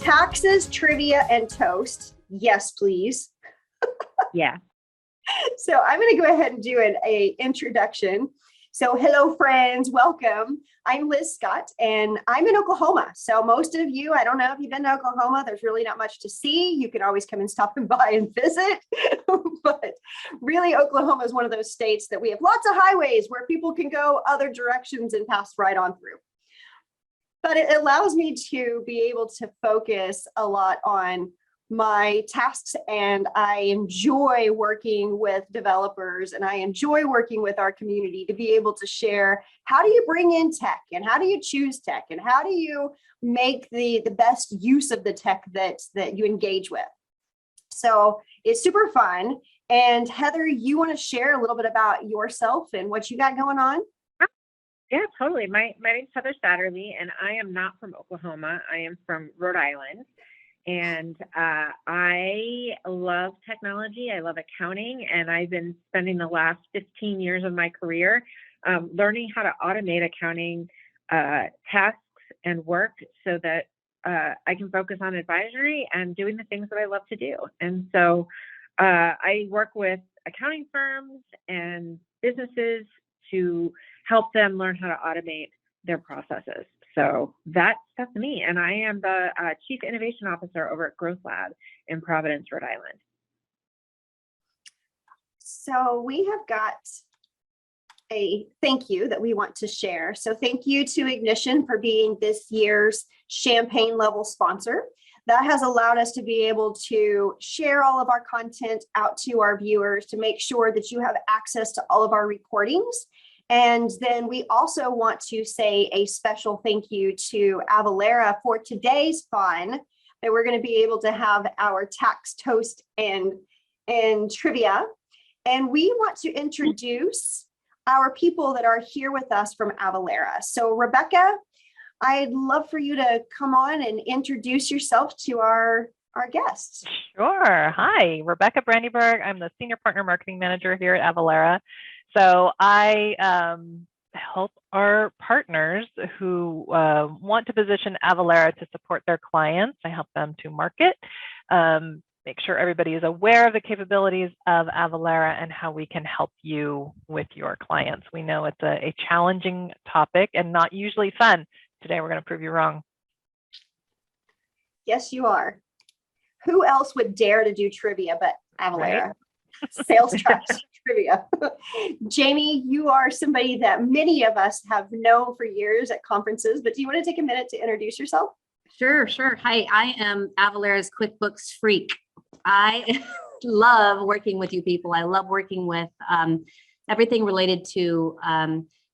taxes, trivia, and toast. Yes, please. Yeah. So I'm going to go ahead and do an introduction. So hello, friends. Welcome. I'm Liz Scott, and I'm in Oklahoma. So most of you, I don't know if you've been to Oklahoma, there's really not much to see. You can always come and stop and by and visit. But really, Oklahoma is one of those states that we have lots of highways where people can go other directions and pass right on through. But it allows me to be able to focus a lot on my tasks, and I enjoy working with developers, and I enjoy working with our community to be able to share how do you bring in tech, and how do you choose tech, and how do you make the best use of the tech that you engage with. So it's super fun. And Heather, you want to share a little bit about yourself and what you got going on? Yeah, totally. My name's Heather Satterley, and I am not from Oklahoma. I am from Rhode Island. And I love technology. I love accounting. And I've been spending the last 15 years of my career learning how to automate accounting tasks and work so that I can focus on advisory and doing the things that I love to do. And so I work with accounting firms and businesses to help them learn how to automate their processes. So that's me. And I am the Chief Innovation Officer over at Growth Lab in Providence, Rhode Island. So we have got a thank you that we want to share. So thank you to Ignition for being this year's champagne level sponsor. That has allowed us to be able to share all of our content out to our viewers to make sure that you have access to all of our recordings. And then we also want to say a special thank you to Avalara for today's fun, that we're going to be able to have our tax toast and trivia. And we want to introduce our people that are here with us from Avalara. So Rebecca, I'd love for you to come on and introduce yourself to our guests. Sure. Hi, Rebecca Brandyberg. I'm the Senior Partner Marketing Manager here at Avalara. So I help our partners who want to position Avalara to support their clients. I help them to market, make sure everybody is aware of the capabilities of Avalara and how we can help you with your clients. We know it's a challenging topic and not usually fun. Today, we're going to prove you wrong. Yes, you are. Who else would dare to do trivia but Avalara? Right? Sales tax trivia. Jamie, you are somebody that many of us have known for years at conferences, but do you want to take a minute to introduce yourself? Sure. Hi, I am Avalara's QuickBooks freak. I love working with you people. I love working with everything related to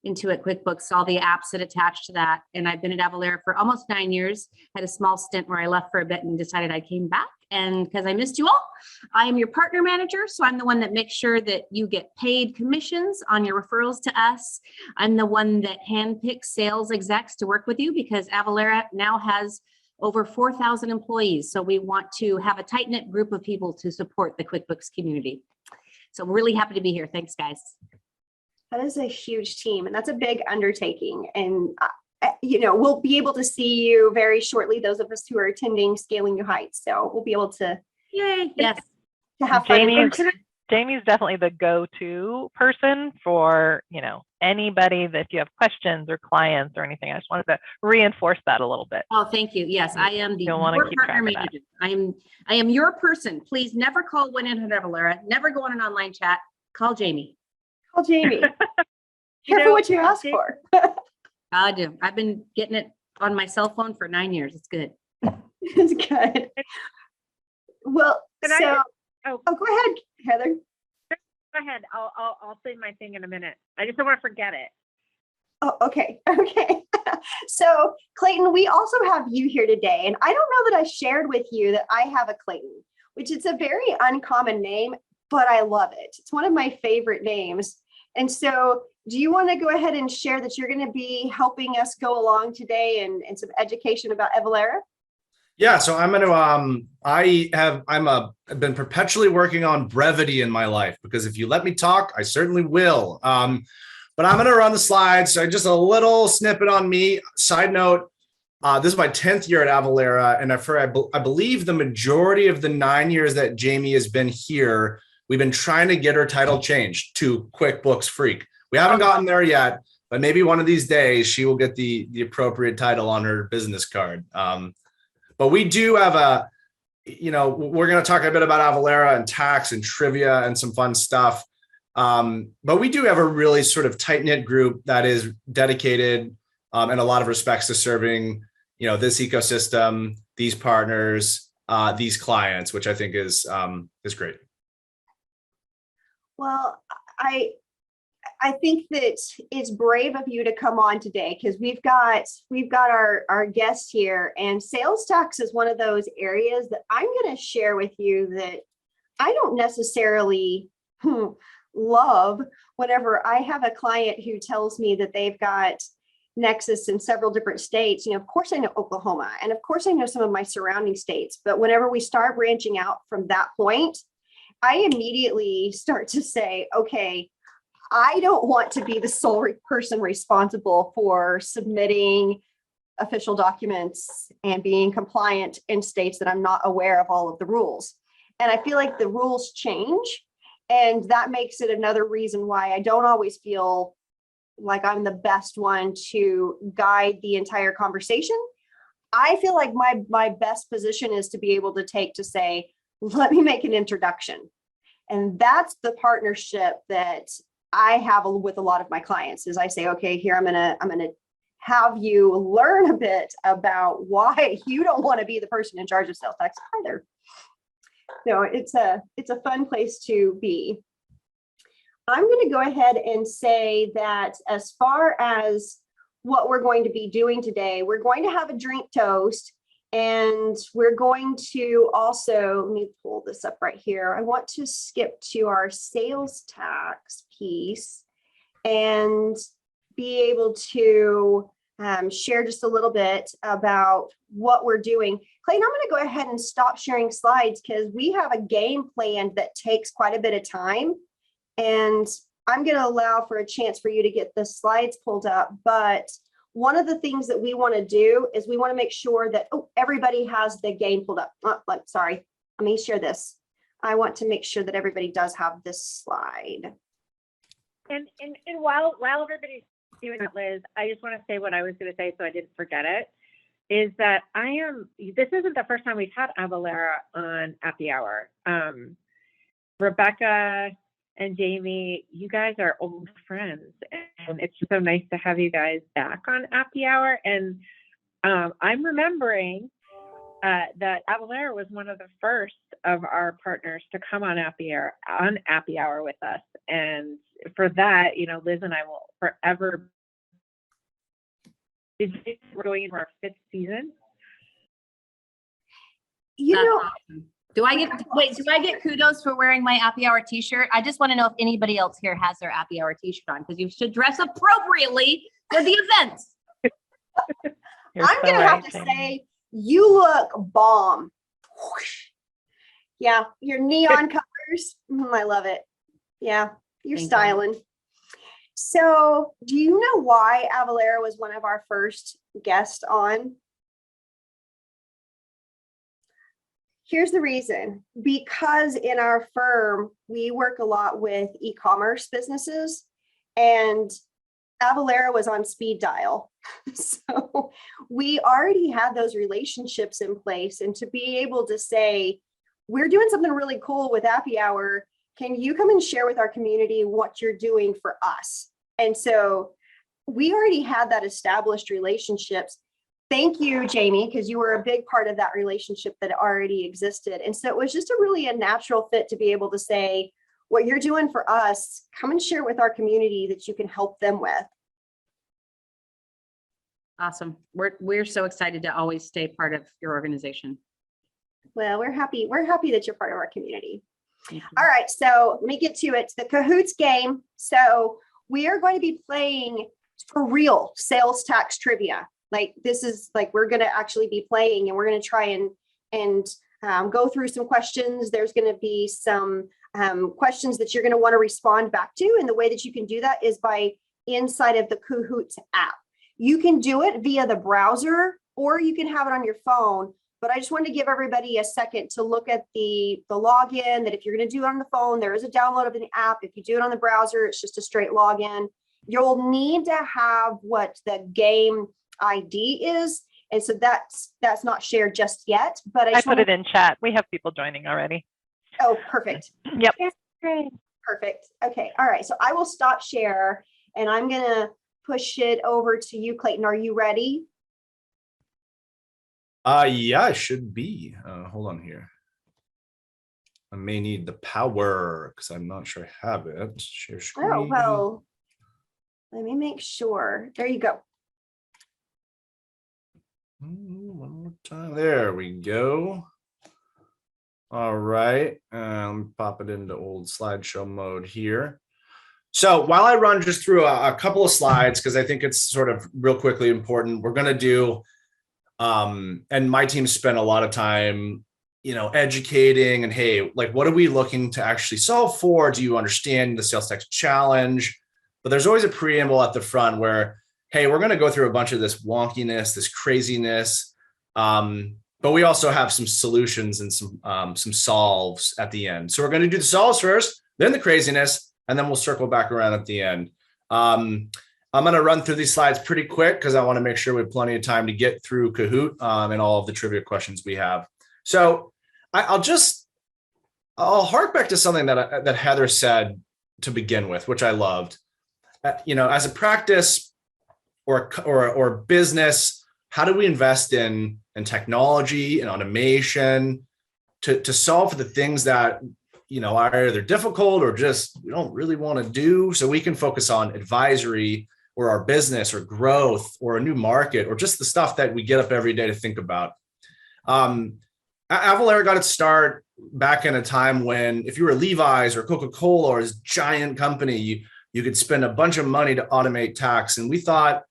Intuit QuickBooks, all the apps that attach to that. And I've been at Avalara for almost 9 years. Had a small stint where I left for a bit and decided I came back. And because I missed you all, I am your partner manager. So I'm the one that makes sure that you get paid commissions on your referrals to us. I'm the one that handpicks sales execs to work with you because Avalara now has over 4,000 employees. So we want to have a tight-knit group of people to support the QuickBooks community. So we're really happy to be here. Thanks, guys. That is a huge team, and that's a big undertaking. And we'll be able to see you very shortly, those of us who are attending Scaling New Heights. So we'll be able to, yay, yes, to have fun. Jamie's definitely the go-to person for, anybody that if you have questions or clients or anything. I just wanted to reinforce that a little bit. Oh, thank you. Yes, I am the partner manager. I am your person. Please never call 1-800-Avalara. Never go on an online chat. Call Jamie. Call Jamie. Careful what you ask for. I do. I've been getting it on my cell phone for 9 years. It's good. It's good. Well, go ahead, Heather. Go ahead. I'll say my thing in a minute. I just don't want to forget it. Oh, okay. So Clayton, we also have you here today. And I don't know that I shared with you that I have a Clayton, which is a very uncommon name, but I love it. It's one of my favorite names. And so do you want to go ahead and share that you're going to be helping us go along today and some education about Avalara? Yeah, so I'm going to, I've been perpetually working on brevity in my life because if you let me talk, I certainly will. But I'm going to run the slides. So just a little snippet on me. Side note, This is my 10th year at Avalara, and I believe the majority of the 9 years that Jamie has been here, we've been trying to get her title changed to QuickBooks Freak. We haven't gotten there yet, but maybe one of these days she will get the appropriate title on her business card. But we do have we're going to talk a bit about Avalara and tax and trivia and some fun stuff. But we do have a really sort of tight-knit group that is dedicated in a lot of respects to serving, this ecosystem, these partners, these clients, which I think is great. Well, I think that it's brave of you to come on today because we've got our guest here, and sales tax is one of those areas that I'm going to share with you that I don't necessarily love. Whenever I have a client who tells me that they've got nexus in several different states, of course I know Oklahoma, and of course I know some of my surrounding states, but whenever we start branching out from that point, I immediately start to say, okay, I don't want to be the sole person responsible for submitting official documents and being compliant in states that I'm not aware of all of the rules. And I feel like the rules change, and that makes it another reason why I don't always feel like I'm the best one to guide the entire conversation. I feel like my best position is to be able to say, let me make an introduction. And that's the partnership that I have with a lot of my clients. Is I say, okay, here I'm gonna have you learn a bit about why you don't want to be the person in charge of sales tax either. So it's a fun place to be. I'm going to go ahead and say that as far as what we're going to be doing today, we're going to have a drink toast, and we're going to also, let me pull this up right here. I want to skip to our sales tax piece and be able to share just a little bit about what we're doing. Clayton, I'm going to go ahead and stop sharing slides because we have a game plan that takes quite a bit of time. And I'm going to allow for a chance for you to get the slides pulled up. But one of the things that we want to do is we want to make sure that everybody has the game pulled up. Sorry, let me share this. I want to make sure that everybody does have this slide. And while everybody's doing that, Liz, I just want to say what I was going to say so I didn't forget it, is that this isn't the first time we've had Avalara on Happy Hour. Rebecca and Jamie, you guys are old friends, and it's so nice to have you guys back on Happy Hour. And I'm remembering that Avalara was one of the first of our partners to come on Happy Hour with us. And for that, Liz and I will forever. We're going into our 5th season. Awesome. Do I get kudos for wearing my Happy Hour t-shirt? I just want to know if anybody else here has their Happy Hour t-shirt on, because you should dress appropriately for the events. I'm going to have to say, you look bomb. Yeah, your neon colors. I love it. Yeah, you're styling. So do you know why Avalara was one of our first guests on? Here's the reason. Because in our firm, we work a lot with e-commerce businesses, and Avalara was on speed dial. So we already had those relationships in place, and to be able to say, we're doing something really cool with Happy Hour, can you come and share with our community what you're doing for us? And so we already had that established relationships. Thank you, Jamie, because you were a big part of that relationship that already existed. And so it was just a natural fit to be able to say, what you're doing for us, come and share with our community that you can help them with. Awesome. We're so excited to always stay part of your organization. Well, we're happy that you're part of our community. All right, so let me get to it. The Cahoots game. So we are going to be playing for real sales tax trivia. This is we're going to actually be playing, and we're going to try and go through some questions. There's going to be some questions that you're going to want to respond back to. And the way that you can do that is by inside of the Cahoots app. You can do it via the browser, or you can have it on your phone. But I just wanted to give everybody a second to look at the login, that if you're going to do it on the phone, there is a download of the app. If you do it on the browser, it's just a straight login. You'll need to have what the game ID is. And so that's not shared just yet, but I put it in chat. We have people joining already. Oh, perfect. Yep. Perfect. Okay. All right. So I will stop share and I'm going to push it over to you, Clayton. Are you ready? Yeah, I should be. Hold on here. I may need the power because I'm not sure I have it. Share screen. Oh, well, let me make sure. There you go. One more time. There we go. All right. Let me pop it into old slideshow mode here. So while I run just through a couple of slides, because I think it's sort of real quickly important, we're going to do, and my team spent a lot of time, educating and, hey, like, what are we looking to actually solve for? Do you understand the sales tax challenge? But there's always a preamble at the front where, hey, we're going to go through a bunch of this wonkiness, this craziness. But we also have some solutions and some solves at the end. So we're going to do the solves first, then the craziness, and then we'll circle back around at the end. I'm going to run through these slides pretty quick because I want to make sure we have plenty of time to get through Kahoot and all of the trivia questions we have. So I'll hark back to something that Heather said to begin with, which I loved. As a practice or business, how do we invest in technology and automation to solve for the things that are either difficult or just we don't really want to do, so we can focus on advisory or our business or growth or a new market or just the stuff that we get up every day to think about. Avalara got its start back in a time when if you were Levi's or Coca-Cola or this giant company, you could spend a bunch of money to automate tax. And we thought,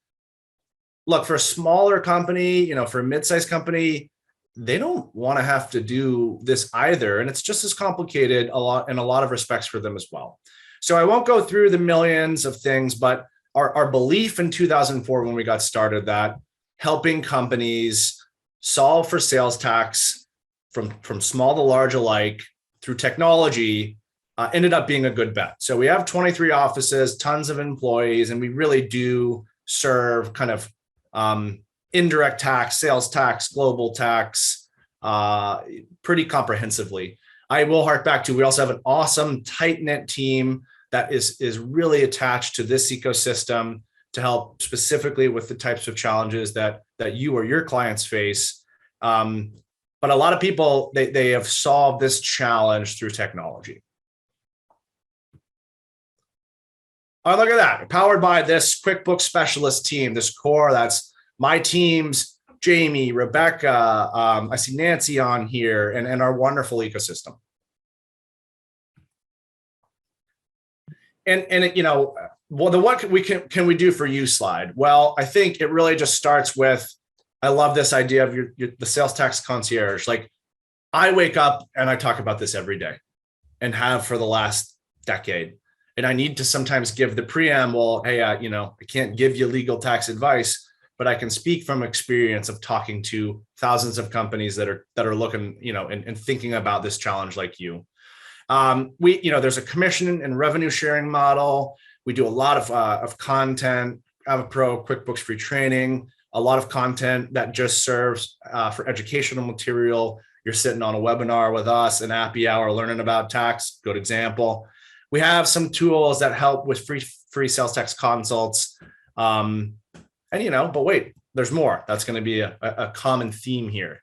look, for a smaller company, for a mid-sized company, they don't want to have to do this either. And it's just as complicated in a lot of respects for them as well. So I won't go through the millions of things, but our belief in 2004 when we got started that helping companies solve for sales tax from small to large alike through technology ended up being a good bet. So we have 23 offices, tons of employees, and we really do serve kind of indirect tax, sales tax, global tax, pretty comprehensively. I will hark back to, we also have an awesome tight-knit team that is really attached to this ecosystem to help specifically with the types of challenges that you or your clients face. But a lot of people, they have solved this challenge through technology. Oh, look at that. Powered by this QuickBooks specialist team, this core, that's my teams, Jamie, Rebecca, I see Nancy on here, and our wonderful ecosystem. And what can we do for you slide? Well, I think it really just starts with, I love this idea of the sales tax concierge. Like, I wake up and I talk about this every day and have for the last decade. And I need to sometimes give the preamble, hey, I can't give you legal tax advice, but I can speak from experience of talking to thousands of companies that are looking, and thinking about this challenge like you. There's a commission and revenue sharing model. We do a lot of content, AvaPro, QuickBooks free training, a lot of content that just serves for educational material. You're sitting on a webinar with us, an happy hour learning about tax, good example. We have some tools that help with free sales tax consults. But wait, there's more. That's going to be a common theme here.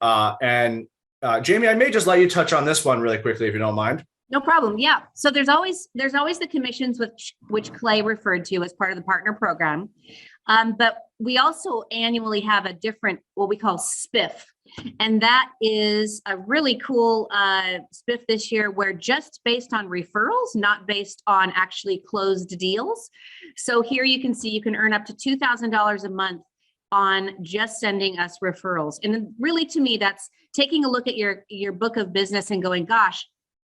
Jamie, I may just let you touch on this one really quickly, if you don't mind. No problem. Yeah. So there's always the commissions which Clay referred to as part of the partner program. But we also annually have a different, what we call spiff. And that is a really cool spiff this year, where just based on referrals, not based on actually closed deals. So here you can see you can earn up to $2,000 a month on just sending us referrals. And really, to me, that's taking a look at your book of business and going, gosh,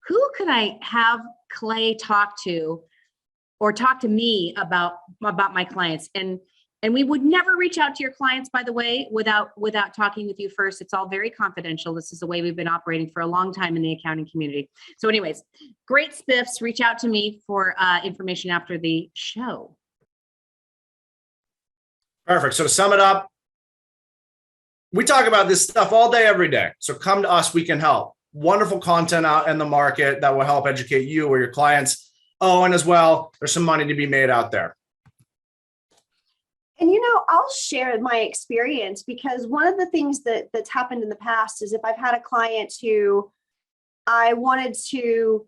who could I have Clay talk to or talk to me about my clients? And And we would never reach out to your clients, by the way, without talking with you first. It's all very confidential. This is the way we've been operating for a long time in the accounting community. So anyways, great spiffs. Reach out to me for information after the show. Perfect. So to sum it up, we talk about this stuff all day, every day. So come to us, we can help. Wonderful content out in the market that will help educate you or your clients. Oh, and as well, there's some money to be made out there. And I'll share my experience, because one of the things that's happened in the past is if I've had a client who I wanted to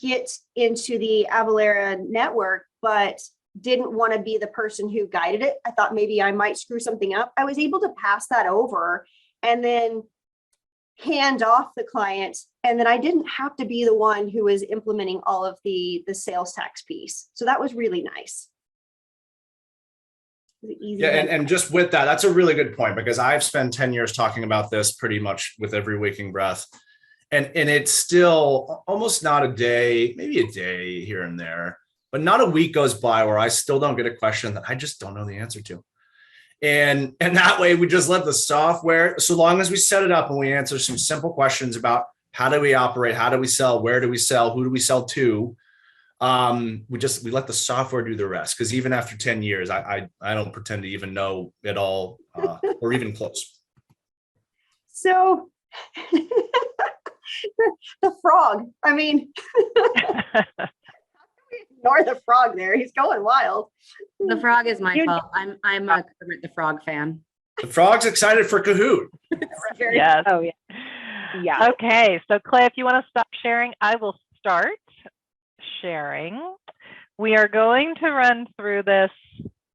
get into the Avalara network, but didn't want to be the person who guided it. I thought maybe I might screw something up. I was able to pass that over and then hand off the client. And then I didn't have to be the one who was implementing all of the sales tax piece. So that was really nice. Yeah, and just with that, that's a really good point, because I've spent 10 years talking about this pretty much with every waking breath. And it's still almost not a day, maybe a day here and there, but not a week goes by where I still don't get a question that I just don't know the answer to. And that way we just let the software, so long as we set it up and we answer some simple questions about how do we operate, how do we sell, where do we sell, who do we sell to, we let the software do the rest. Because even after 10 years, I don't pretend to even know it all, or even close. So the frog, I mean, ignore the frog there. He's going wild. The frog is my fault. I'm a Kermit the Frog fan. The frog's excited for Kahoot. Yes. Oh, yeah. Yeah. Okay. So Clay, if you want to stop sharing, I will start sharing. We are going to run through this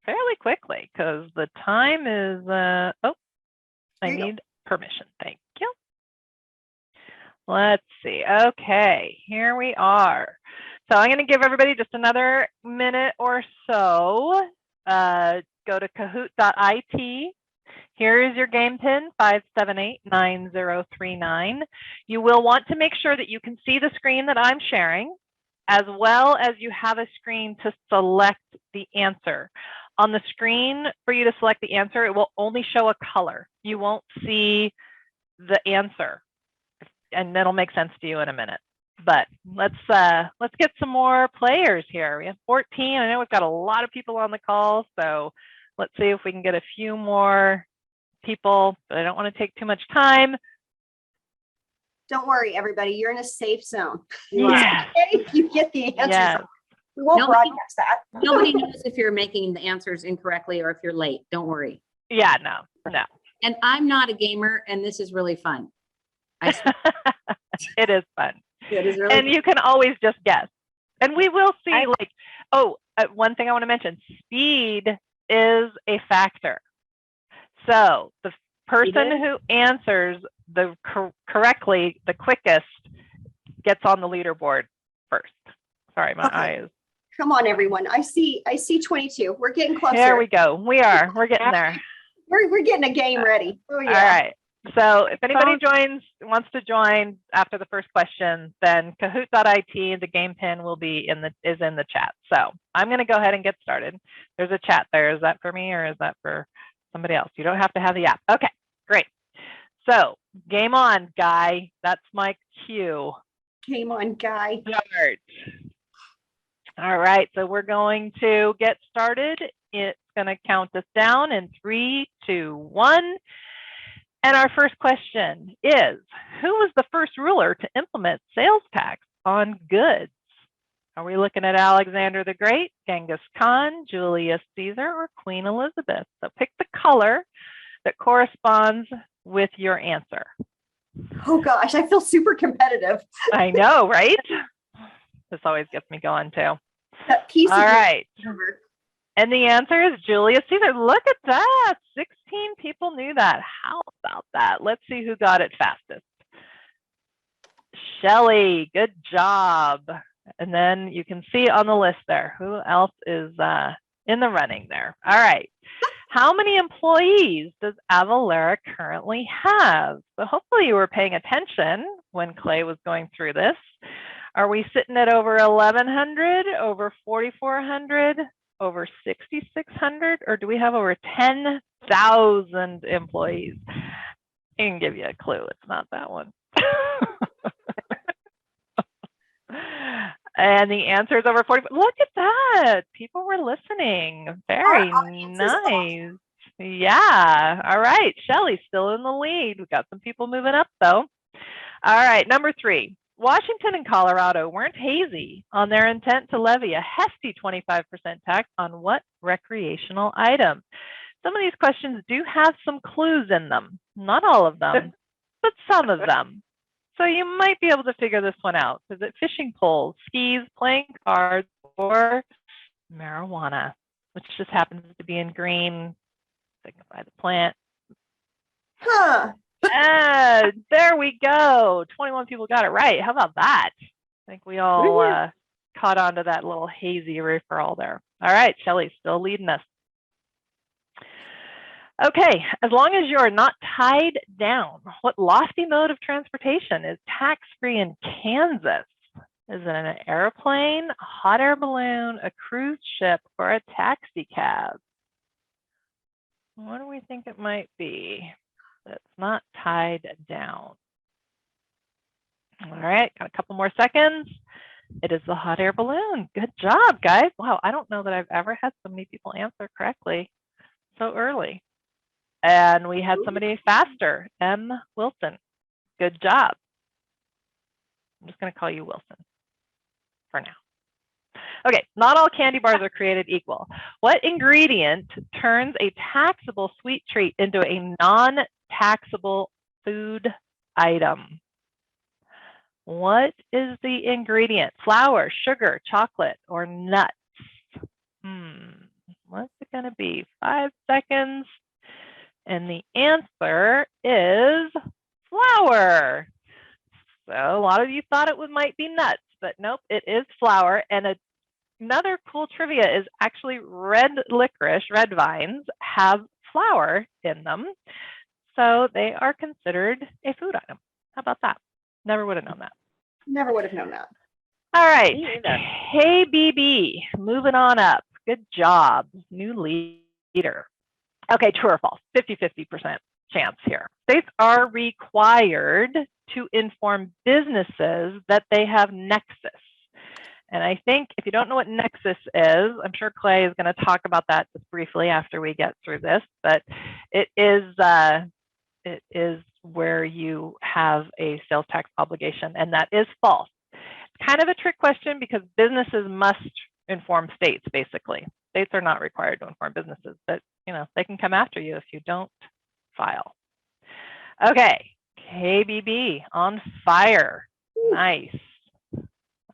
fairly quickly because the time is, I need permission. Thank you. Let's see. Okay, here we are. So I'm going to give everybody just another minute or so. Go to kahoot.it. Here is your game pin, 5789039. You will want to make sure that you can see the screen that I'm sharing, as well as you have a screen to select the answer. On the screen for you to select the answer, it will only show a color. You won't see the answer, and that'll make sense to you in a minute. But let's get some more players here. We have 14. I know we've got a lot of people on the call, so let's see if we can get a few more people, but I don't want to take too much time. Don't worry, everybody. You're in a safe zone. Yeah. You get the answers. Yes. We won't broadcast that. Nobody knows if you're making the answers incorrectly or if you're late. Don't worry. Yeah, no. And I'm not a gamer, and this is really fun. It is fun. It is really And fun. you can always just guess. And we will see, one thing I want to mention, speed is a factor. So the person who answers correctly the quickest gets on the leaderboard first. Sorry, my eyes. Come on, everyone. I see 22. We're getting closer. There we go. We're getting there. We're getting a game ready. Oh, yeah. All right. So if anybody wants to join after the first question, then kahoot.it, the game pin will be is in the chat. So I'm going to go ahead and get started. There's a chat there. Is that for me or is that for somebody else? You don't have to have the app. Okay, great. So game on, Guy. That's my cue. Game on, Guy. Start. All right, so we're going to get started. It's going to count us down in 3, 2, 1. And our first question is, who was the first ruler to implement sales tax on goods? Are we looking at Alexander the Great, Genghis Khan, Julius Caesar, or Queen Elizabeth? So pick the color that corresponds with your answer. Oh gosh, I feel super competitive. I know, right? This always gets me going too. That piece. All right. And the answer is Julius Caesar. Look at that. 16 people knew that. How about that? Let's see who got it fastest. Shelley, good job. And then you can see on the list there who else is in the running there. All right. How many employees does Avalara currently have? So hopefully you were paying attention when Clay was going through this. Are we sitting at over 1,100, over 4,400? over 6,600 or do we have over 10,000 employees? I can give you a clue. It's not that one. And the answer is over 40. Look at that. People were listening. Very nice. Yeah. All right. Shelly's still in the lead. We've got some people moving up, though. All right. Number 3. Washington and Colorado weren't hazy on their intent to levy a hefty 25% tax on what recreational item? Some of these questions do have some clues in them. Not all of them, but some of them. So you might be able to figure this one out. Is it fishing poles, skis, playing cards, or marijuana, which just happens to be in green, signify the plant? Huh. There we go. 21 people got it right. How about that? I think we all caught on to that little hazy referral there. All right, Shelly's still leading us. Okay, as long as you're not tied down, what lofty mode of transportation is tax-free in Kansas? Is it an airplane, a hot air balloon, a cruise ship, or a taxi cab? What do we think it might be that's not tied down? All right, got a couple more seconds. It is the hot air balloon. Good job, guys. Wow, I don't know that I've ever had so many people answer correctly so early. And we had somebody faster, M. Wilson. Good job. I'm just going to call you Wilson for now. Okay, not all candy bars are created equal. What ingredient turns a taxable sweet treat into a non-taxable food item? What is the ingredient? Flour, sugar, chocolate, or nuts? What's it going to be? 5 seconds. And the answer is flour. So a lot of you thought it might be nuts, but nope, it is flour. And another cool trivia is actually red licorice, red vines, have flour in them. So they are considered a food item. How about that? Never would have known that. Never would have known that. All right, KBB, moving on up. Good job, new leader. Okay, true or false? 50-50% chance here. States are required to inform businesses that they have nexus. And I think if you don't know what nexus is, I'm sure Clay is going to talk about that just briefly after we get through this, but it is where you have a sales tax obligation, and that is false. It's kind of a trick question because businesses must inform states, basically. States are not required to inform businesses, but they can come after you if you don't file. Okay, KBB on fire. Nice.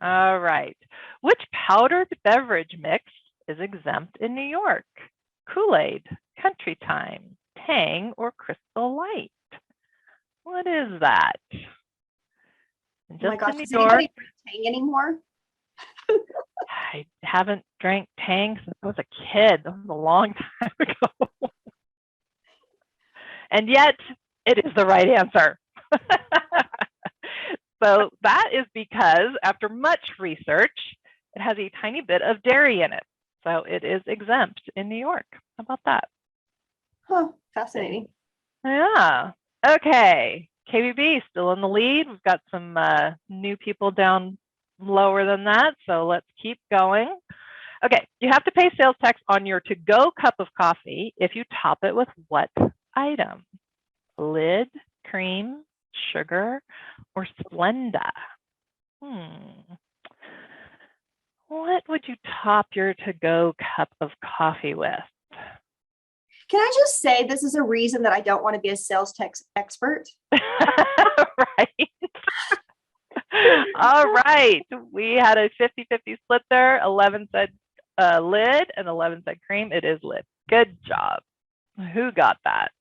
All right. Which powdered beverage mix is exempt in New York? Kool-Aid, Country Time, Tang, or Crystal Light? What is that? Oh my gosh, in New does York, anybody drink Tang anymore? I haven't drank Tang since I was a kid. That was a long time ago. And yet, it is the right answer. So that is because after much research, it has a tiny bit of dairy in it. So it is exempt in New York. How about that? Huh, fascinating. Yeah. Okay. KBB still in the lead. We've got some new people down lower than that. So let's keep going. Okay. You have to pay sales tax on your to-go cup of coffee if you top it with what item? Lid, cream, sugar, or Splenda? What would you top your to-go cup of coffee with? Can I just say this is a reason that I don't want to be a sales tax expert? Right. All right. We had a 50-50 split there. 11 said lid and 11 said cream. It is lid. Good job. Who got that?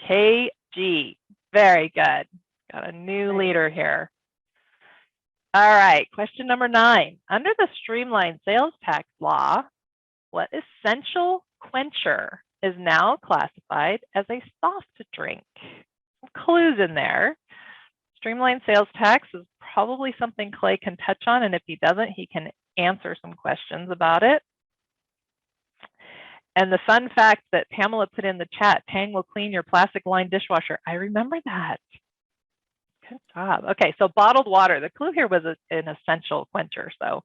KG. Very good. Got a new leader here. All right. Question number 9. Under the streamlined sales tax law, what essential quencher is now classified as a soft drink? Some clues in there. Streamlined sales tax is probably something Clay can touch on, and if he doesn't, he can answer some questions about it. And the fun fact that Pamela put in the chat, Tang will clean your plastic lined dishwasher. I remember that. Good job. Okay, so bottled water. The clue here was an essential quencher. So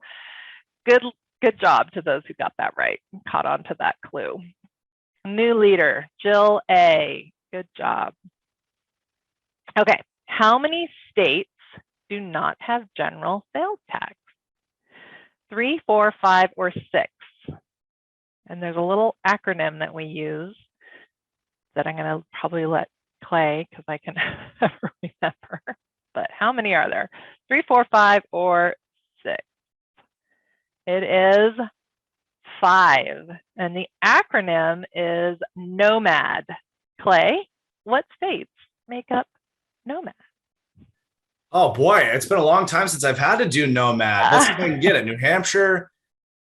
good job to those who got that right and caught on to that clue. New leader, Jill A. Good job. Okay, how many states do not have general sales tax? 3, 4, 5, or 6? And there's a little acronym that we use that I'm going to probably let Clay, because I can never remember. But how many are there? 3, 4, 5, or 6? It is 5. And the acronym is NOMAD. Clay, what states make up NOMAD? Oh boy, it's been a long time since I've had to do Nomad. Let's see if I can get it. New Hampshire,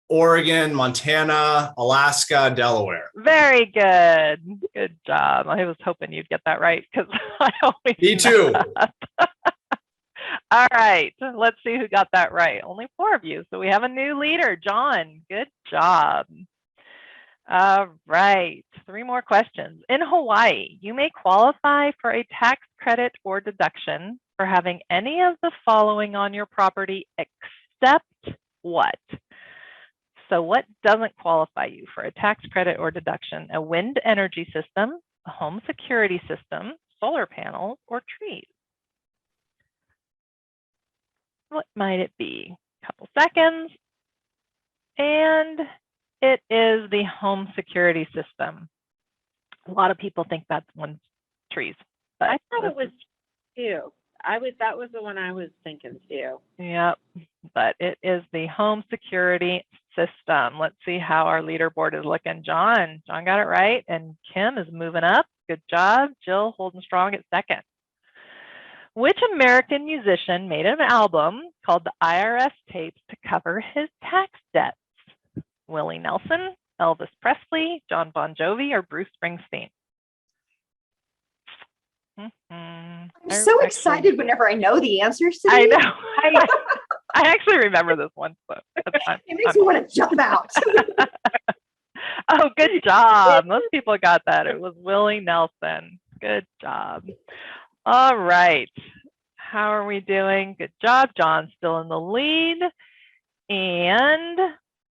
Oregon, Montana, Alaska, Delaware. Very good. Good job. I was hoping you'd get that right because I always Me too. All right, let's see who got that right. Only 4 of you. So we have a new leader, John. Good job. All right, 3 more questions. In Hawaii, you may qualify for a tax credit or deduction for having any of the following on your property except what? So what doesn't qualify you for a tax credit or deduction? A wind energy system, a home security system, solar panels, or trees? What might it be? A couple seconds. And it is the home security system. A lot of people think that's one trees. But I thought it was 2. That was the one I was thinking too. Yep, but it is the home security system. Let's see how our leaderboard is looking. John got it right, and Kim is moving up. Good job. Jill holding strong at 2nd. Which American musician made an album called the IRS Tapes to cover his tax debts? Willie Nelson, Elvis Presley, John Bon Jovi, or Bruce Springsteen? I'm so excited whenever I know the answers to I these. know. I actually remember this one. So it makes me want to jump out. Oh, good job. Most people got that. It was Willie Nelson. Good job. All right. How are we doing? Good job. John's still in the lead. And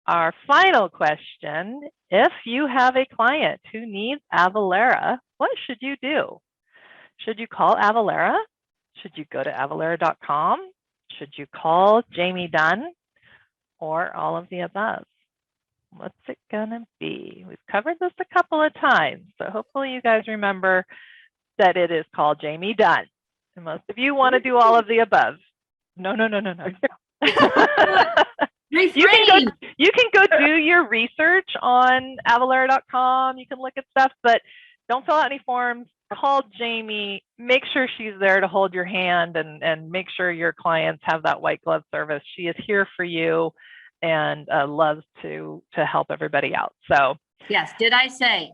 our final question, if you have a client who needs Avalara, what should you do? Should you call Avalara? Should you go to avalara.com? Should you call Jamie Dunn? Or all of the above? What's it gonna be? We've covered this a couple of times, so hopefully you guys remember that it is called Jamie Dunn. And most of you want to do all of the above. No. You can go do your research on avalara.com. You can look at stuff, but don't fill out any forms. Call Jamie, make sure she's there to hold your hand and make sure your clients have that white glove service. She is here for you and loves to help everybody out. So Yes, did I say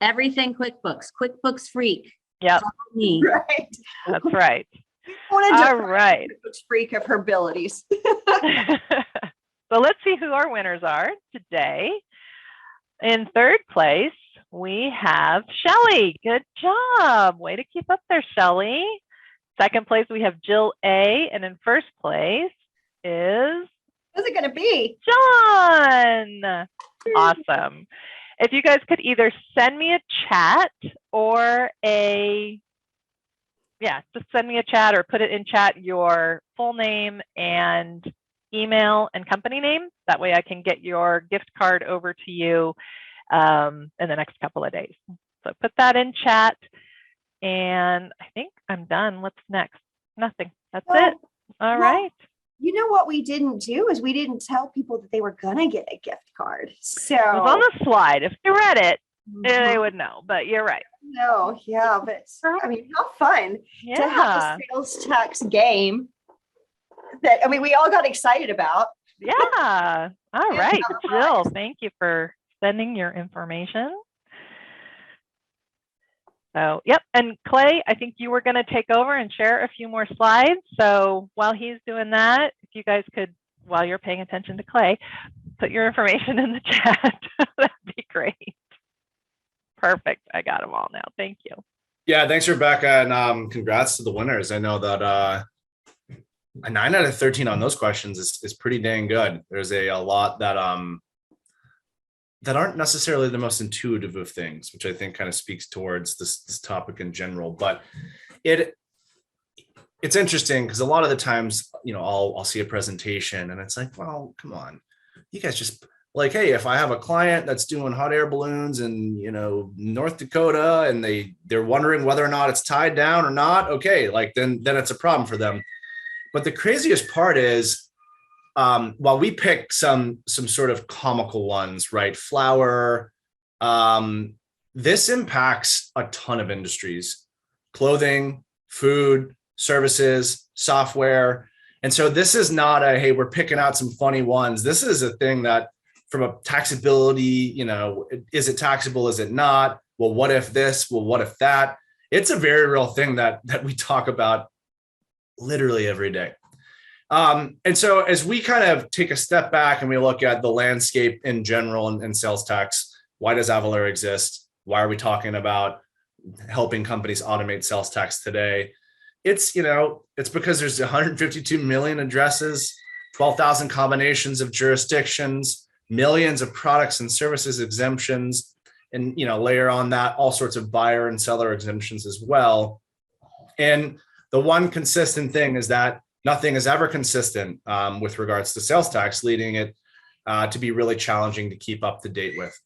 everything QuickBooks Freak? Yep, Me. Right. that's right. All right. Freak of her abilities. So let's see who our winners are today. In 3rd place, we have Shelly. Good job. Way to keep up there, Shelly. 2nd place, we have Jill A. And in 1st place is... Who's it going to be? John. Awesome. If you guys could either send me a chat or just send me a chat or put it in chat your full name and email and company name. That way I can get your gift card over to you in the next couple of days. So put that in chat. And I think I'm done. What's next? Nothing. That's it. All right. You know what we didn't do is we didn't tell people that they were going to get a gift card. So it was on the slide. If they read it, they would know, but you're right. No, yeah, but I mean, how fun to have a sales tax game that, I mean, we all got excited about. Yeah. All right. Jill, thank you for sending your information. So, yep. And Clay, I think you were going to take over and share a few more slides. So while he's doing that, if you guys could, while you're paying attention to Clay, put your information in the chat, that'd be great. Perfect. I got them all now. Thank you. Yeah, thanks, Rebecca, and congrats to the winners. I know that a 9 out of 13 on those questions is pretty dang good. There's a lot that that aren't necessarily the most intuitive of things, which I think kind of speaks towards this topic in general. But it's interesting because a lot of the times, I'll see a presentation and it's like, well, come on, you guys just like, hey, if I have a client that's doing hot air balloons in, North Dakota, and they're wondering whether or not it's tied down or not, okay, like then it's a problem for them. But the craziest part is, while we pick some sort of comical ones, right? Flour, this impacts a ton of industries: clothing, food, services, software. And so this is not hey, we're picking out some funny ones. This is a thing that, from a taxability, is it taxable? Is it not? Well, what if this? Well, what if that? It's a very real thing that we talk about literally every day. And so as we kind of take a step back and we look at the landscape in general and sales tax, why does Avalara exist? Why are we talking about helping companies automate sales tax today? It's because there's 152 million addresses, 12,000 combinations of jurisdictions, millions of products and services exemptions, and layer on that all sorts of buyer and seller exemptions as well. And the one consistent thing is that nothing is ever consistent with regards to sales tax, leading it to be really challenging to keep up to date with.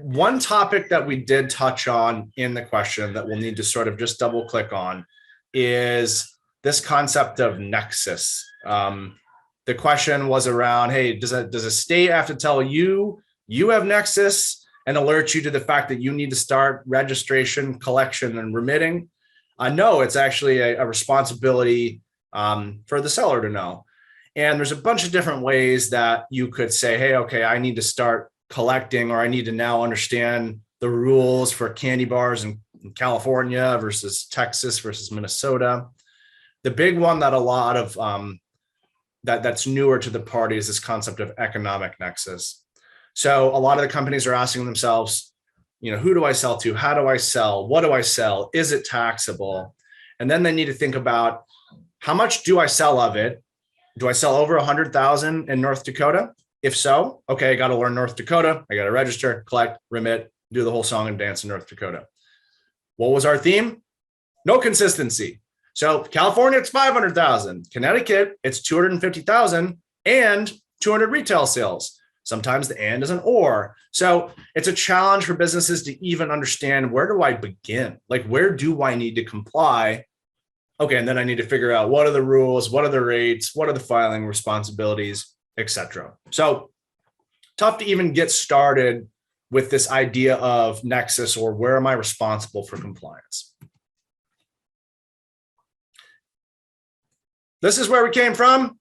One topic that we did touch on in the question that we'll need to sort of just double click on is this concept of nexus. The question was around, hey, does a state have to tell you have nexus and alert you to the fact that you need to start registration, collection, and remitting? No, it's actually a responsibility for the seller to know. And there's a bunch of different ways that you could say, hey, okay, I need to start collecting, or I need to now understand the rules for candy bars in California versus Texas versus Minnesota. The big one that a lot of that's newer to the party is this concept of economic nexus. So a lot of the companies are asking themselves, who do I sell to? How do I sell? What do I sell? Is it taxable? And then they need to think about, how much do I sell of it? Do I sell over 100,000 in North Dakota? If so, okay, I got to learn North Dakota. I got to register, collect, remit, do the whole song and dance in North Dakota. What was our theme? No consistency. So California, it's 500,000. Connecticut, it's 250,000 and 200 retail sales. Sometimes the and is an or. So it's a challenge for businesses to even understand, where do I begin? Like, where do I need to comply? Okay, and then I need to figure out, what are the rules? What are the rates? What are the filing responsibilities, etc. So tough to even get started with this idea of nexus, or where am I responsible for compliance? This is where we came from.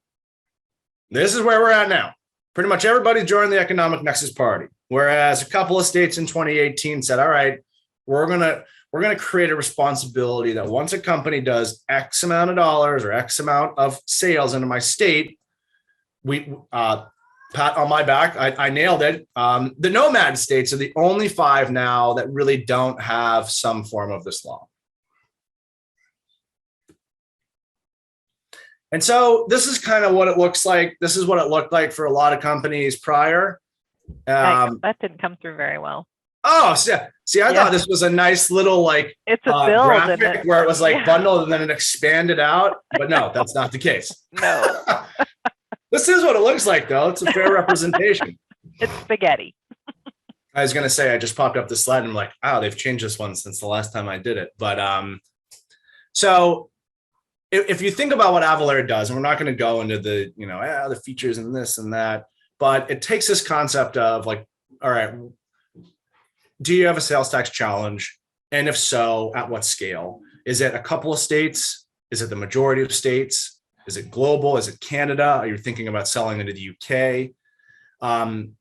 This is where we're at now. Pretty much everybody joined the economic nexus party. Whereas a couple of states in 2018 said, all right, we're gonna create a responsibility that once a company does X amount of dollars or X amount of sales into my state, we pat on my back, I nailed it. The nomad states are the only 5 now that really don't have some form of this law. And so this is kind of what it looks like. This is what it looked like for a lot of companies prior. That didn't come through very well. Oh, see, I thought this was a nice little it's a build, graphic where it was bundled and then it expanded out. But no, that's not the case. No. This is what it looks like, though. It's a fair representation. It's spaghetti. I was going to say, I just popped up the slide and I'm like, oh, they've changed this one since the last time I did it. But so if you think about what Avalara does, and we're not going to go into the, the features and this and that, but it takes this concept of all right, do you have a sales tax challenge? And if so, at what scale? Is it a couple of states? Is it the majority of states? Is it global? Is it Canada? Are you thinking about selling into the UK? And,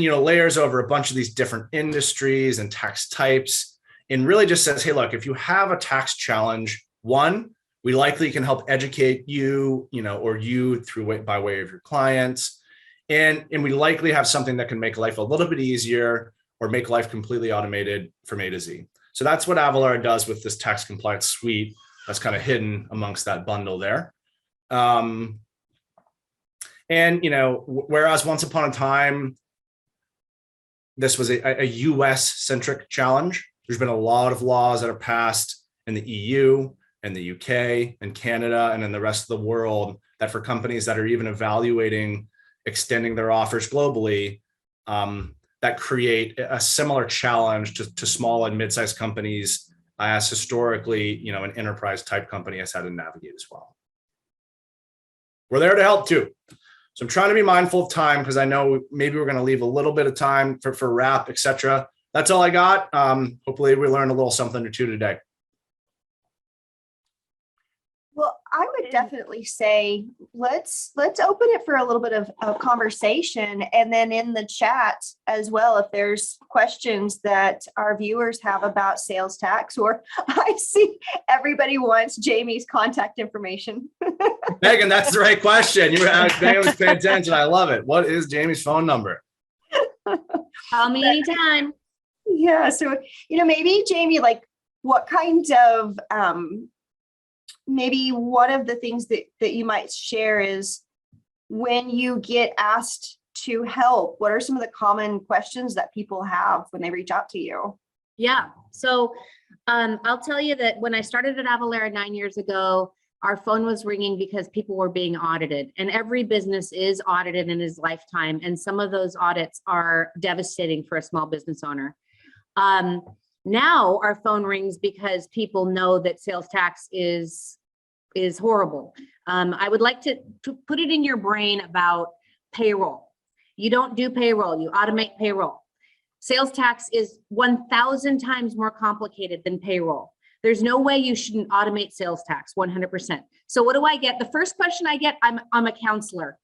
layers over a bunch of these different industries and tax types, and really just says, hey, look, if you have a tax challenge, one, we likely can help educate you, or you by way of your clients. And we likely have something that can make life a little bit easier, or make life completely automated from A to Z. So that's what Avalara does with this tax compliance suite that's kind of hidden amongst that bundle there. And, you know, whereas once upon a time, this was a US centric challenge, there's been a lot of laws that are passed in the EU and the UK and Canada and in the rest of the world that for companies that are even evaluating extending their offers globally, that create a similar challenge to small and mid-sized companies as historically, you know, an enterprise type company has had to navigate as well. We're there to help too. So I'm trying to be mindful of time because I know maybe we're going to leave a little bit of time for wrap, etc. That's all I got. Hopefully we learned a little something or two today. Well, I would definitely say let's open it for a little bit of conversation, and then in the chat as well, if there's questions that our viewers have about sales tax, or I see everybody wants Jamie's contact information. Megan, that's the right question. Megan was paying attention. I love it. What is Jamie's phone number? Call me anytime. Yeah. So, you know, maybe Jamie, like what kind of, maybe one of the things that you might share is when you get asked to help, what are some of the common questions that people have when they reach out to you? Yeah. So I'll tell you that when I started at Avalara 9 years ago, our phone was ringing because people were being audited, and every business is audited in his lifetime. And some of those audits are devastating for a small business owner. Now our phone rings because people know that sales tax is horrible. I would like to put it in your brain about payroll. You don't do payroll, you automate payroll. Sales tax is 1,000 times more complicated than payroll. There's no way you shouldn't automate sales tax 100%. So what do I get? The first question I get, I'm a counselor.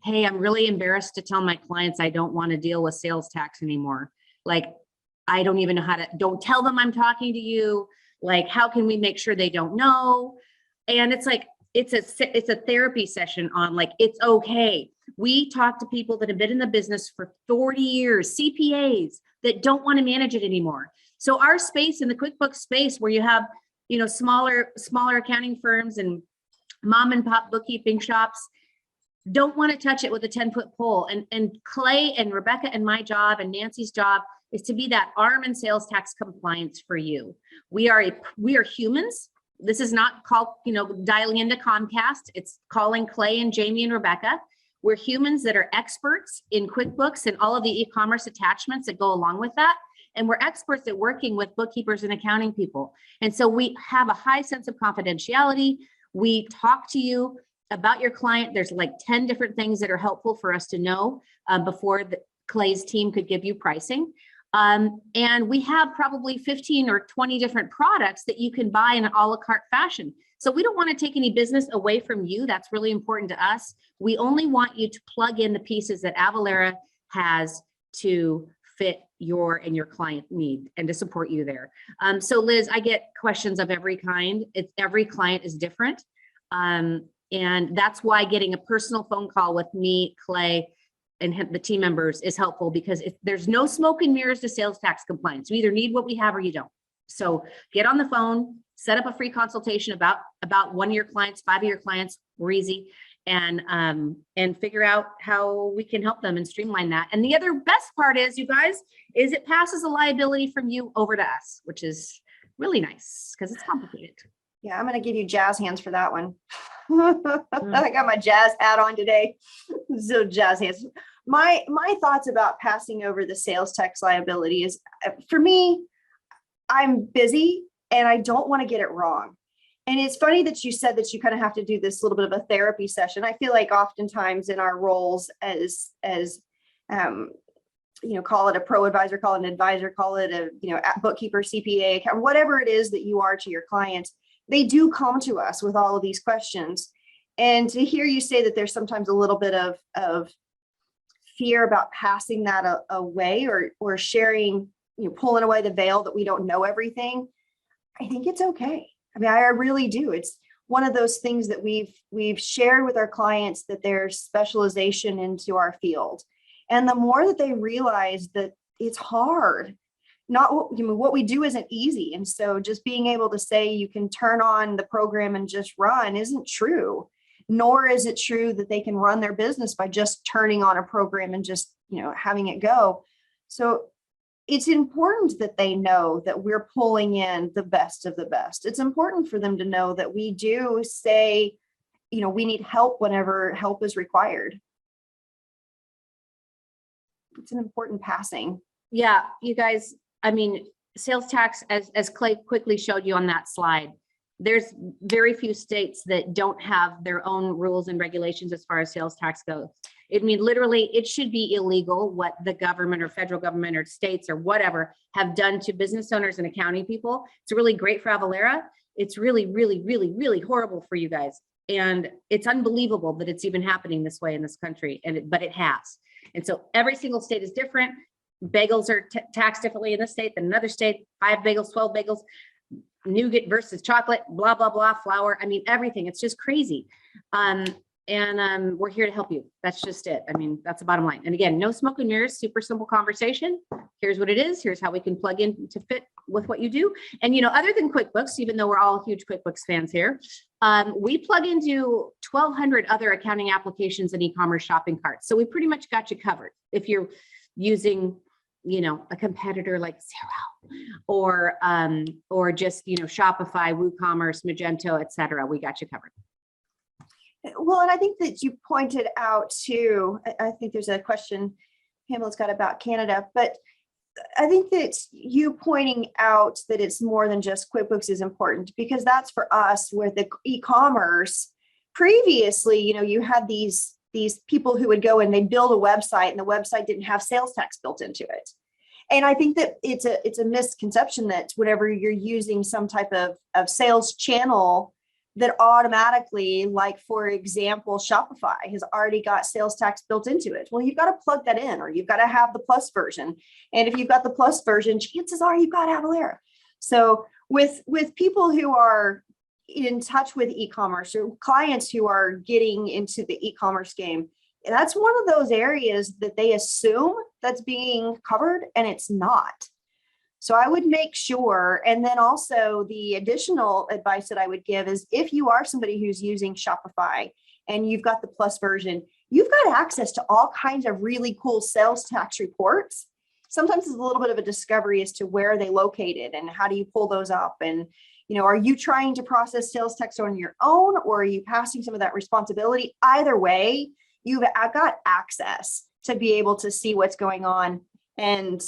Hey, I'm really embarrassed to tell my clients I don't want to deal with sales tax anymore. Like, I don't even know how to, don't tell them I'm talking to you. Like, how can we make sure they don't know? And it's like, it's a therapy session on like, it's okay. We talk to people that have been in the business for 40 years, CPAs that don't want to manage it anymore. So our space in the QuickBooks space where you have, you know, smaller accounting firms and mom and pop bookkeeping shops don't want to touch it with a 10-foot pole. And Clay and Rebecca and my job and Nancy's job is to be that arm in sales tax compliance for you. We are humans. This is not called, you know, dialing into Comcast. It's calling Clay and Jamie and Rebecca. We're humans that are experts in QuickBooks and all of the e-commerce attachments that go along with that. And we're experts at working with bookkeepers and accounting people. And so we have a high sense of confidentiality. We talk to you about your client. There's like 10 different things that are helpful for us to know before Clay's team could give you pricing. And we have probably 15 or 20 different products that you can buy in an a la carte fashion. So we don't want to take any business away from you. That's really important to us. We only want you to plug in the pieces that Avalara has to fit your and your client need and to support you there. So Liz, I get questions of every kind. Every client is different. And that's why getting a personal phone call with me, Clay, and the team members is helpful, because there's no smoke and mirrors to sales tax compliance. You either need what we have or you don't. So get on the phone, set up a free consultation about one of your clients, 5 of your clients. We're easy. And figure out how we can help them and streamline that. And the other best part is, you guys, is it passes a liability from you over to us, which is really nice because it's complicated. Yeah, I'm going to give you jazz hands for that one. I got my jazz hat on today. So jazz hands. My thoughts about passing over the sales tax liability is, for me, I'm busy and I don't want to get it wrong. And it's funny that you said that you kind of have to do this little bit of a therapy session. I feel like oftentimes in our roles as you know, call it a pro advisor, call it an advisor, call it a, you know, bookkeeper, CPA, whatever it is that you are to your clients, they do come to us with all of these questions. And to hear you say that there's sometimes a little bit of fear about passing that away or sharing, you know, pulling away the veil that we don't know everything, I think it's okay. I mean, I really do. It's one of those things that we've shared with our clients, that there's specialization into our field. And the more that they realize that it's hard. Not what, what we do isn't easy. And so just being able to say you can turn on the program and just run isn't true. Nor is it true that they can run their business by just turning on a program and just, having it go. So it's important that they know that we're pulling in the best of the best. It's important for them to know that we do say, we need help whenever help is required. It's an important passing. Yeah, you guys, I mean, sales tax, as Clay quickly showed you on that slide, there's very few states that don't have their own rules and regulations as far as sales tax goes. I mean, literally, it should be illegal what the government or federal government or states or whatever have done to business owners and accounting people. It's really great for Avalara. It's really, really, really, really horrible for you guys. And it's unbelievable that it's even happening this way in this country, but it has. And so every single state is different. Bagels are taxed differently in this state than another state. 5 bagels, 12 bagels, nougat versus chocolate, blah, blah, blah, flour. I mean, everything. It's just crazy. We're here to help you. That's just it. I mean, that's the bottom line. And again, no smoke and mirrors, super simple conversation. Here's what it is. Here's how we can plug in to fit with what you do. And, other than QuickBooks, even though we're all huge QuickBooks fans here, we plug into 1,200 other accounting applications and e-commerce shopping carts. So we pretty much got you covered. If you're using, a competitor like Xero or just, Shopify, WooCommerce, Magento, et cetera, we got you covered. Well, and I think that you pointed out too, I think there's a question Pamela's got about Canada, but I think that you pointing out that it's more than just QuickBooks is important, because that's for us with the e-commerce. Previously, you had these people who would go and they'd build a website and the website didn't have sales tax built into it. And I think that it's a misconception that whenever you're using some type of sales channel, that automatically, like for example, Shopify has already got sales tax built into it. Well, you've got to plug that in, or you've got to have the plus version. And if you've got the plus version, chances are you've got Avalara. So with people who are in touch with e-commerce or clients who are getting into the e-commerce game, that's one of those areas that they assume that's being covered and it's not. So I would make sure, and then also the additional advice that I would give is if you are somebody who's using Shopify and you've got the plus version, you've got access to all kinds of really cool sales tax reports. Sometimes it's a little bit of a discovery as to where they located and how do you pull those up. And, are you trying to process sales tax on your own, or are you passing some of that responsibility? Either way, you've got access to be able to see what's going on. And,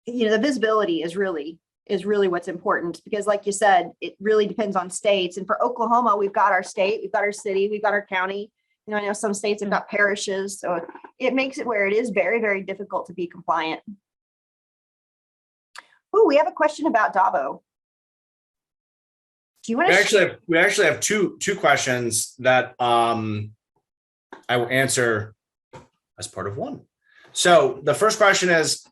the visibility is really what's important, because like you said, it really depends on states. And for Oklahoma, we've got our state, we've got our city, we've got our county. I know some states have got parishes, so it makes it where it is very, very difficult to be compliant. Oh, we have a question about Davo. Do you want to? We actually have two questions that I will answer as part of one. So the first question is,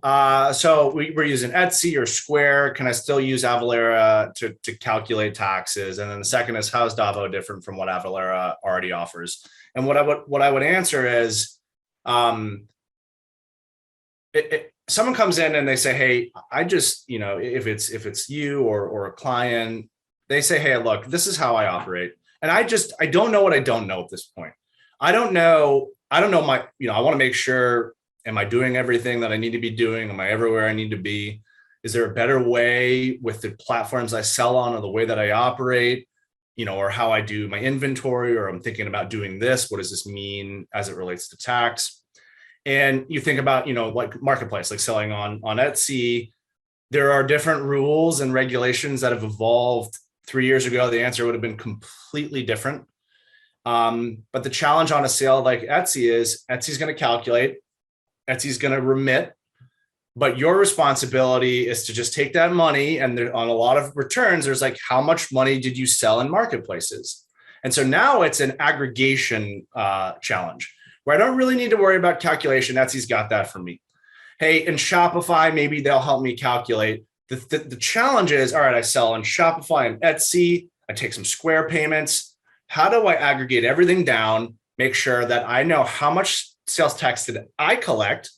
so we're using Etsy or Square. Can I still use Avalara to calculate taxes? And then the second is, how is Davo different from what Avalara already offers? And what I would answer is, someone comes in and they say, hey, I just, if it's you or a client, they say, hey, look, this is how I operate. And I don't know what I don't know at this point. I don't know I want to make sure, am I doing everything that I need to be doing? Am I everywhere I need to be? Is there a better way with the platforms I sell on, or the way that I operate, or how I do my inventory, or I'm thinking about doing this. What does this mean as it relates to tax? And you think about, like marketplace, like selling on Etsy, there are different rules and regulations that have evolved. 3 years ago, the answer would have been completely different. But the challenge on a sale like Etsy is Etsy's going to calculate, Etsy's going to remit, but your responsibility is to just take that money. And there, on a lot of returns, there's like, how much money did you sell in marketplaces? And so now it's an aggregation challenge where I don't really need to worry about calculation. Etsy's got that for me. Hey, in Shopify, maybe they'll help me calculate. The challenge is, all right, I sell on Shopify and Etsy, I take some Square payments. How do I aggregate everything down, make sure that I know how much sales tax did I collect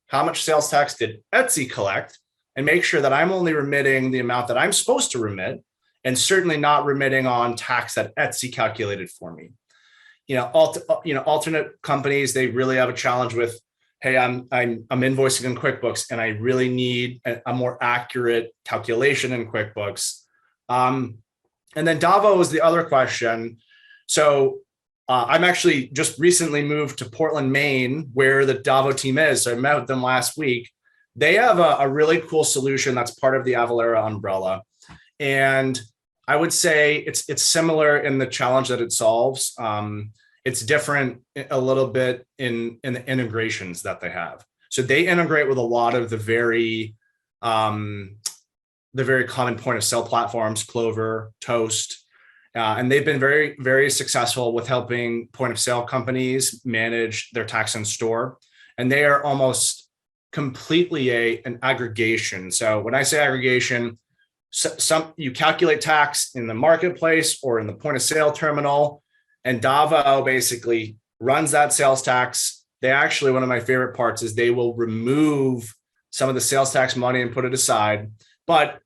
how much sales tax did Etsy collect, and make sure that I'm only remitting the amount that I'm supposed to remit, and certainly not remitting on tax that Etsy calculated for me. Alternate companies, they really have a challenge with, hey, I'm invoicing in QuickBooks and I really need a more accurate calculation in QuickBooks. And then Davo is the other question. So I'm actually just recently moved to Portland, Maine, where the Davo team is. So I met with them last week. They have a really cool solution that's part of the Avalara umbrella. And I would say it's similar in the challenge that it solves. It's different a little bit in the integrations that they have. So they integrate with a lot of the very common point of sale platforms, Clover, Toast, and they've been very, very successful with helping point of sale companies manage their tax in store. And they are almost completely an aggregation. So when I say aggregation, you calculate tax in the marketplace or in the point of sale terminal, and Davo basically runs that sales tax. They actually, one of my favorite parts is they will remove some of the sales tax money and put it aside. But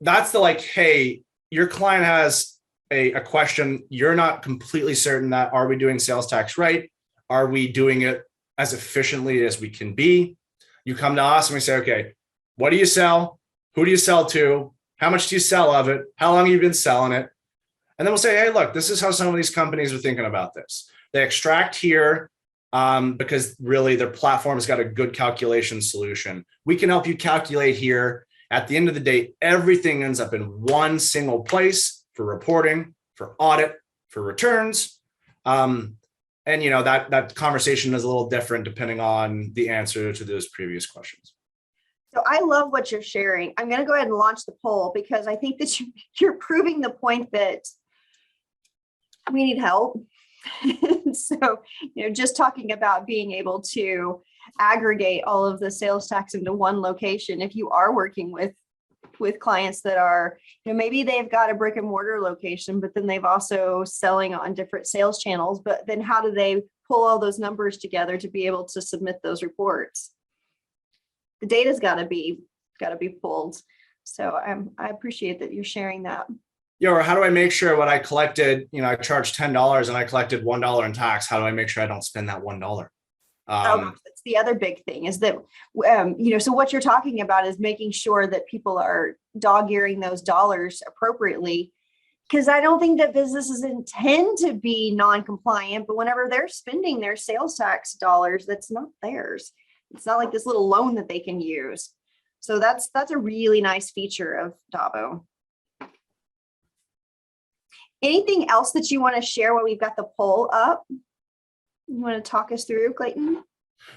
that's hey, your client has a question. You're not completely certain that, are we doing sales tax right? Are we doing it as efficiently as we can be? You come to us and we say, okay, what do you sell? Who do you sell to? How much do you sell of it? How long have you been selling it? And then we'll say, hey, look, this is how some of these companies are thinking about this. They extract here because really their platform has got a good calculation solution. We can help you calculate here. At the end of the day, everything ends up in one single place for reporting, for audit, for returns. And that conversation is a little different depending on the answer to those previous questions. So I love what you're sharing. I'm going to go ahead and launch the poll because I think that you're proving the point that we need help. So, just talking about being able to aggregate all of the sales tax into one location. If you are working with clients that are, maybe they've got a brick and mortar location, but then they've also selling on different sales channels, but then how do they pull all those numbers together to be able to submit those reports? The data's got to be pulled. So I appreciate that you're sharing that. Yeah, or how do I make sure what I collected, I charged $10 and I collected $1 in tax. How do I make sure I don't spend that $1? That's the other big thing is that, so what you're talking about is making sure that people are dog-earing those dollars appropriately. Because I don't think that businesses intend to be non-compliant, but whenever they're spending their sales tax dollars, that's not theirs. It's not like this little loan that they can use. So that's a really nice feature of Davo. Anything else that you want to share while we've got the poll up? You want to talk us through, Clayton?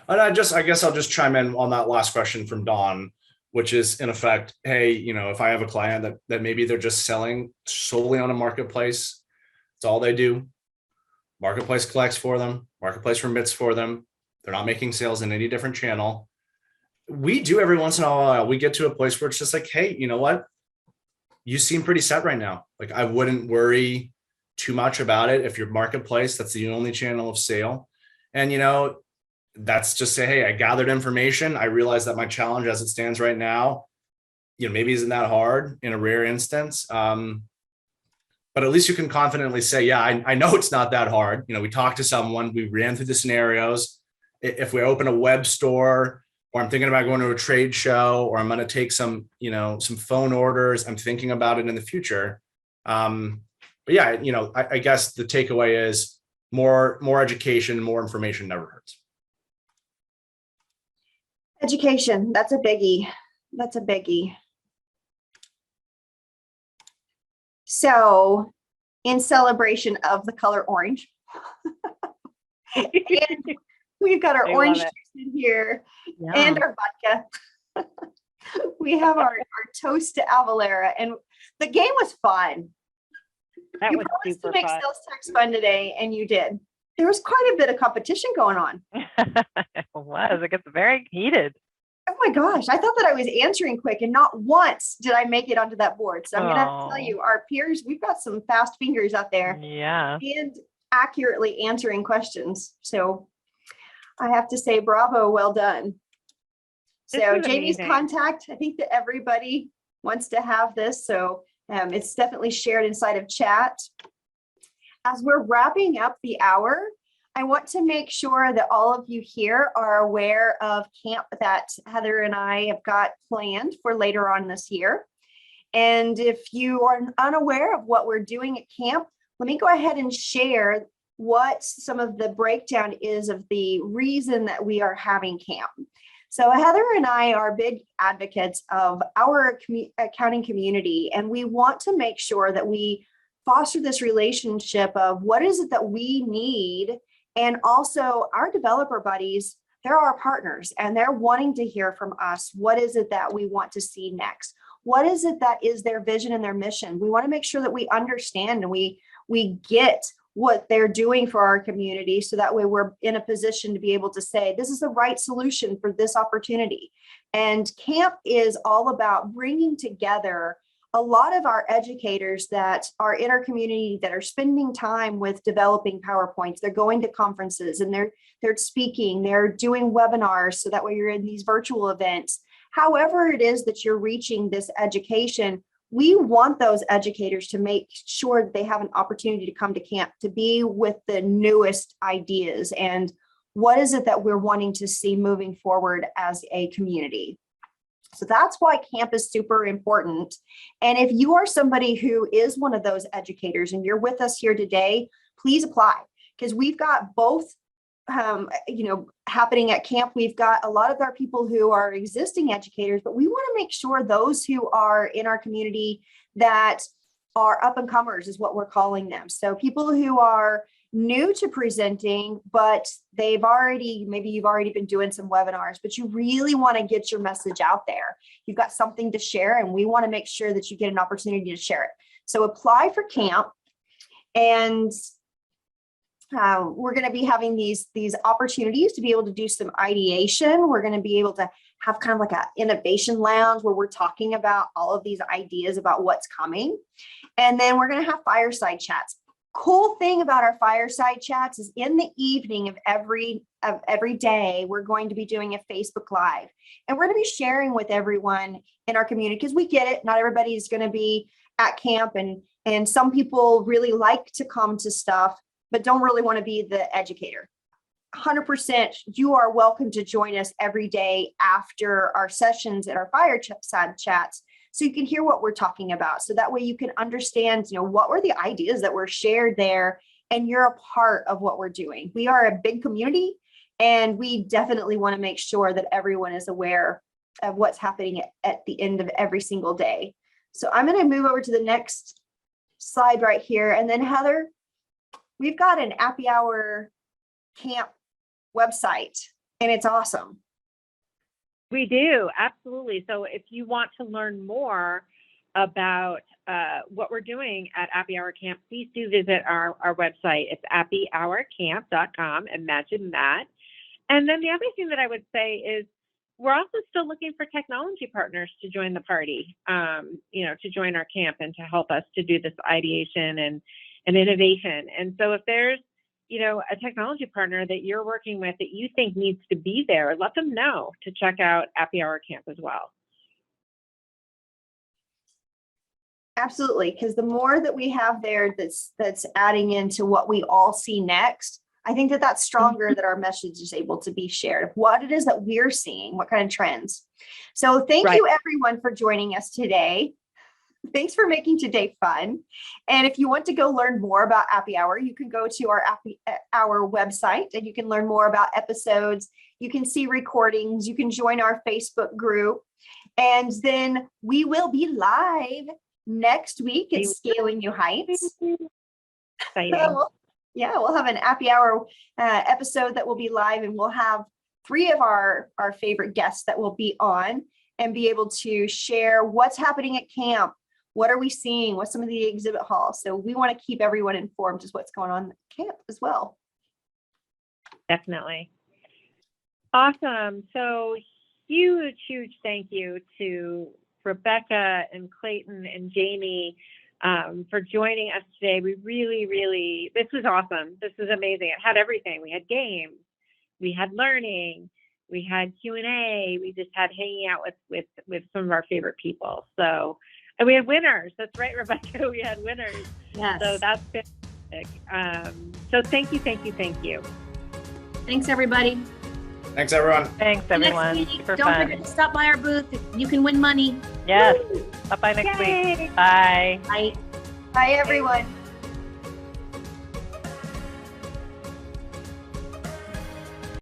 And I guess I'll just chime in on that last question from Dawn, which is in effect, hey, if I have a client that maybe they're just selling solely on a marketplace, it's all they do. Marketplace collects for them, marketplace remits for them. They're not making sales in any different channel. We do every once in a while, we get to a place where it's just like, hey, you know what? You seem pretty set right now. Like I wouldn't worry too much about it. If your marketplace, that's the only channel of sale. And, that's just say, hey, I gathered information. I realize that my challenge as it stands right now, maybe isn't that hard in a rare instance. But at least you can confidently say, yeah, I know it's not that hard. We talked to someone, we ran through the scenarios. If we open a web store, or I'm thinking about going to a trade show, or I'm going to take some phone orders, I'm thinking about it in the future. But yeah, I guess the takeaway is more education, more information never hurts. Education, that's a biggie. That's a biggie. So in celebration of the color orange, and we've got our orange juice in here and our vodka. We have our toast to Avalara, and the game was fun. That you was promised super to make fun. sales tax fun today, and you did. There was quite a bit of competition going on. It was. It gets very heated. Oh my gosh, I thought that I was answering quick, and not once did I make it onto that board. So I'm going to have to tell you, our peers, we've got some fast fingers out there. Yeah. And accurately answering questions. So I have to say, bravo, well done. So is Jamie's amazing. contact, I think that everybody wants to have this. So it's definitely shared inside of chat. As we're wrapping up the hour, I want to make sure that all of you here are aware of camp that Heather and I have got planned for later on this year. And if you are unaware of what we're doing at camp, let me go ahead and share what some of the breakdown is of the reason that we are having camp. So Heather and I are big advocates of our accounting community, and we want to make sure that we foster this relationship of what is it that we need. And also our developer buddies, they're our partners and they're wanting to hear from us. What is it that we want to see next? What is it that is their vision and their mission? We want to make sure that we understand and we get what they're doing for our community, so that way we're in a position to be able to say, this is the right solution for this opportunity. And camp is all about bringing together a lot of our educators that are in our community that are spending time with developing PowerPoints. They're going to conferences and they're speaking, they're doing webinars, so that way you're in these virtual events. However it is that you're reaching this education, we want those educators to make sure that they have an opportunity to come to camp, to be with the newest ideas and what is it that we're wanting to see moving forward as a community. So that's why camp is super important. And if you are somebody who is one of those educators and you're with us here today, please apply, because we've got both happening at camp. We've got a lot of our people who are existing educators, but we want to make sure those who are in our community that are up and comers is what we're calling them. So people who are new to presenting, but maybe you've already been doing some webinars, but you really want to get your message out there. You've got something to share and we want to make sure that you get an opportunity to share it. So apply for camp, and we're going to be having these opportunities to be able to do some ideation. We're going to be able to have kind of like an innovation lounge where we're talking about all of these ideas about what's coming. And then we're going to have fireside chats. Cool thing about our fireside chats is in the evening of every day, we're going to be doing a Facebook Live, and we're going to be sharing with everyone in our community, because we get it. Not everybody is going to be at camp, and some people really like to come to stuff, but don't really want to be the educator. 100%, you are welcome to join us every day after our sessions at our fireside chats, so you can hear what we're talking about. So that way you can understand, what were the ideas that were shared there, and you're a part of what we're doing. We are a big community, and we definitely want to make sure that everyone is aware of what's happening at the end of every single day. So I'm going to move over to the next slide right here. And then Heather, we've got an Happy Hour camp website, and it's awesome. We do, absolutely. So if you want to learn more about what we're doing at Happy Hour Camp, please do visit our website. It's happyhourcamp.com. Imagine that. And then the other thing that I would say is we're also still looking for technology partners to join the party, to join our camp and to help us to do this ideation and innovation. And so if there's a technology partner that you're working with that you think needs to be there, let them know to check out Happy Hour Camp as well. Absolutely, because the more that we have there that's adding into what we all see next, I think that's stronger that our message is able to be shared of what it is that we're seeing, what kind of trends. So thank you everyone for joining us today. Thanks for making today fun. And if you want to go learn more about Happy Hour, you can go to our Happy Hour website and you can learn more about episodes. You can see recordings. You can join our Facebook group. And then we will be live next week at Scaling New Heights. We'll have an Happy Hour episode that will be live, and we'll have 3 of our favorite guests that will be on and be able to share what's happening at camp. What are we seeing? What's some of the exhibit halls? So we want to keep everyone informed as what's going on at camp as well. Definitely. Awesome. So huge thank you to Rebecca and Clayton and Jamie for joining us today. We really, this was awesome. This was amazing. It had everything. We had games, we had learning, We had Q&A. We just had hanging out with some of our favorite people. So, and we had winners. That's right, Rebecca. We had winners. Yes. So that's fantastic. So thank you. Thanks, everybody. Thanks, everyone. Thanks, Next everyone. week, Super don't fun. forget to stop by our booth. You can win money. Yes. Bye-bye next Yay. week. Bye. Bye. Bye, everyone.